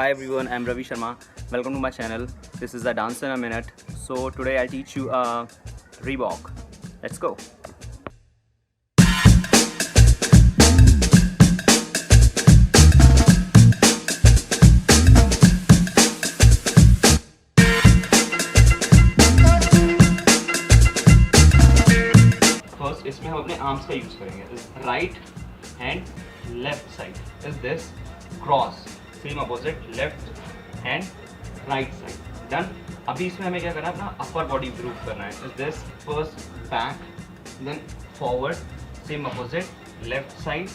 Hi everyone, I'm Ravi Sharma. Welcome to my channel. This is a dance in a minute. So today I'll teach you a reebok. Let's go. First, इसमें हम अपने arms का use करेंगे. Right hand, left side. Is this cross? Same opposite, left hand, right side. Done. अभी इसमें हमें क्या करना है, अपना upper body improve करना है. Is this first back, then forward, same opposite, left side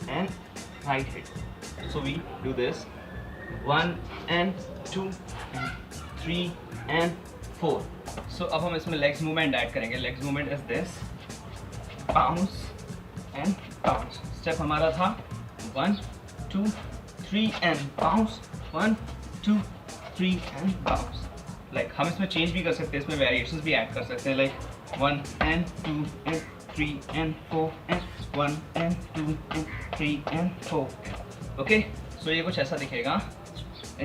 and right hip. So we do this. 1 and 2 and 3 and 4. So अब हम इसमें legs movement add करेंगे. Legs movement is this. Bounce and bounce. Step हमारा था 1, 2, 3 and bounce. 1, 2, 3 and bounce. Like हम इसमें change भी कर सकते हैं, इसमें variations भी add कर सकते हैं. Like 1 and 2 and 3 and 4 and 1 and 2 and 3 and 4. Okay? So ये कुछ ऐसा दिखेगा.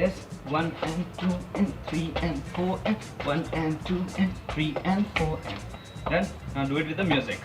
Is 1 and 2 and 3 and 4 and 1 and 2 and 3 and 4 and done. Now do it with the music.